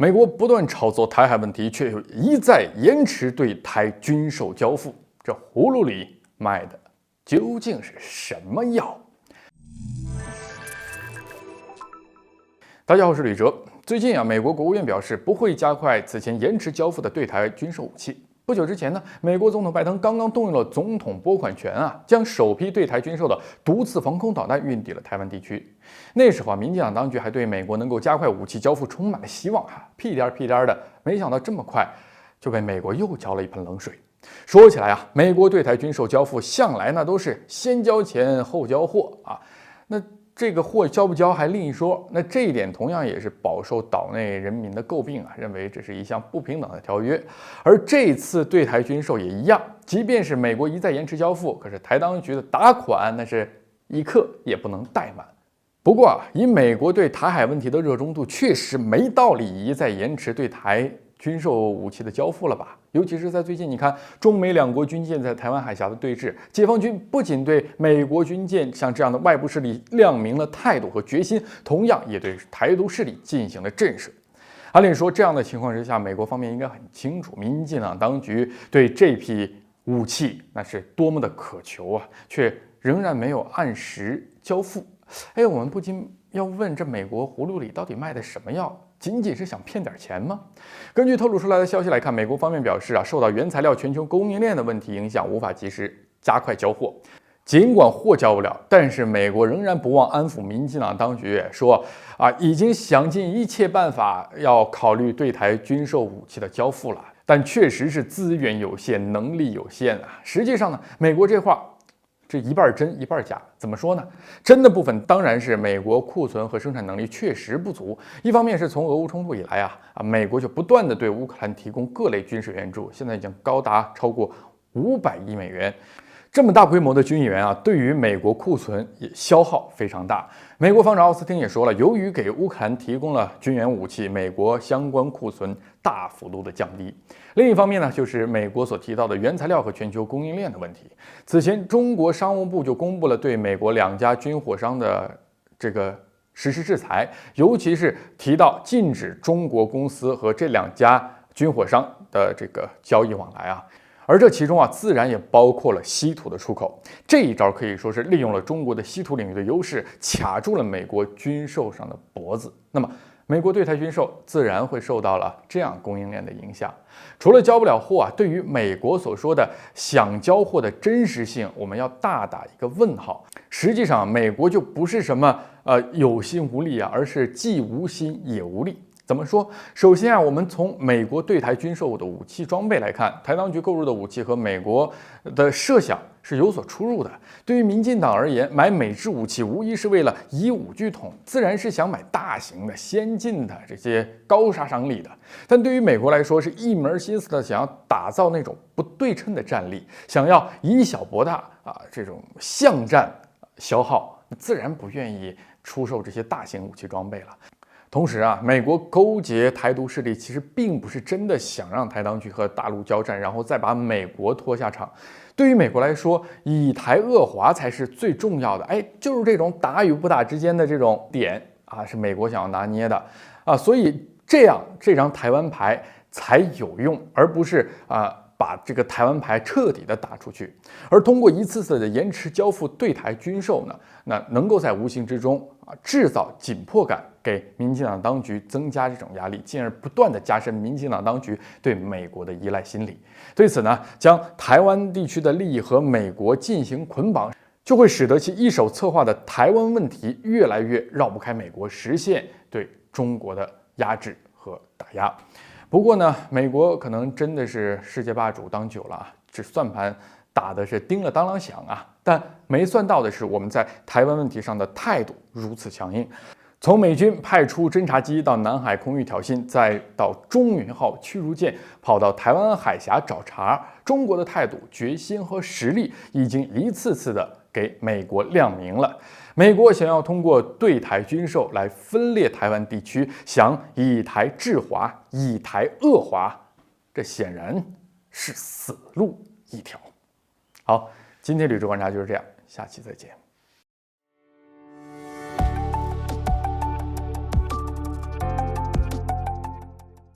美国不断炒作台海问题，却又一再延迟对台军售交付，这葫芦里卖的究竟是什么药？大家好，我是吕哲。最近美国国务院表示不会加快此前延迟交付的对台军售武器。不久之前呢，美国总统拜登刚刚动用了总统拨款权将首批对台军售的毒刺防空导弹运抵了台湾地区。那时候民进党当局还对美国能够加快武器交付充满了希望屁颠的，没想到这么快就被美国又浇了一盆冷水。说起来美国对台军售交付向来那都是先交钱后交货那这个货交不交还另一说，那这一点同样也是饱受岛内人民的诟病认为这是一项不平等的条约。而这次对台军售也一样，即便是美国一再延迟交付，可是台当局的打款那是一刻也不能怠慢。不过以美国对台海问题的热衷度，确实没道理一再延迟对台军售武器的交付了吧？尤其是在最近，你看中美两国军舰在台湾海峡的对峙，解放军不仅对美国军舰像这样的外部势力亮明了态度和决心，同样也对台独势力进行了震慑。按理说，这样的情况之下，美国方面应该很清楚，民进党当局对这批武器那是多么的渴求却仍然没有按时交付。我们不禁要问，这美国葫芦里到底卖的什么药？仅仅是想骗点钱吗？根据透露出来的消息来看，美国方面表示受到原材料全球供应链的问题影响，无法及时加快交货。尽管货交不了，但是美国仍然不忘安抚民进党当局，说已经想尽一切办法要考虑对台军售武器的交付了，但确实是资源有限，能力有限实际上呢，美国这话这一半真一半假，怎么说呢？真的部分当然是美国库存和生产能力确实不足。一方面是从俄乌冲突以来美国就不断的对乌克兰提供各类军事援助，现在已经高达超过500亿美元。这么大规模的军援对于美国库存也消耗非常大。美国防长奥斯汀也说了，由于给乌克兰提供了军援武器，美国相关库存大幅度的降低。另一方面呢，就是美国所提到的原材料和全球供应链的问题。此前，中国商务部就公布了对美国2家军火商的这个实施制裁，尤其是提到禁止中国公司和这2家军火商的这个交易往来而这其中自然也包括了稀土的出口。这一招可以说是利用了中国的稀土领域的优势，卡住了美国军售上的脖子。那么美国对台军售自然会受到了这样供应链的影响。除了交不了货对于美国所说的想交货的真实性，我们要大打一个问号。实际上美国就不是什么有心无力而是既无心也无力。怎么说？首先我们从美国对台军售的武器装备来看，台当局购入的武器和美国的设想是有所出入的。对于民进党而言，买美制武器无疑是为了以武拒统，自然是想买大型的、先进的这些高杀伤力的。但对于美国来说，是一门心思的想要打造那种不对称的战力，想要以小博大这种巷战消耗，自然不愿意出售这些大型武器装备了。同时美国勾结台独势力，其实并不是真的想让台当局和大陆交战，然后再把美国拖下场。对于美国来说，以台扼华才是最重要的。就是这种打与不打之间的这种点是美国想要拿捏的所以这张台湾牌才有用，而不是把这个台湾牌彻底的打出去。而通过一次次的延迟交付对台军售呢，那能够在无形之中制造紧迫感，给民进党当局增加这种压力，进而不断的加深民进党当局对美国的依赖心理。对此呢，将台湾地区的利益和美国进行捆绑，就会使得其一手策划的台湾问题越来越绕不开美国，实现对中国的压制和打压。不过呢，美国可能真的是世界霸主当久了这算盘打的是叮了当啷响但没算到的是，我们在台湾问题上的态度如此强硬。从美军派出侦察机到南海空域挑衅，再到中云号驱逐舰跑到台湾海峡找茬，中国的态度、决心和实力已经一次次的给美国亮明了。美国想要通过对台军售来分裂台湾地区，想以台制华、以台扼华，这显然是死路一条。好，今天吕志观察就是这样，下期再见。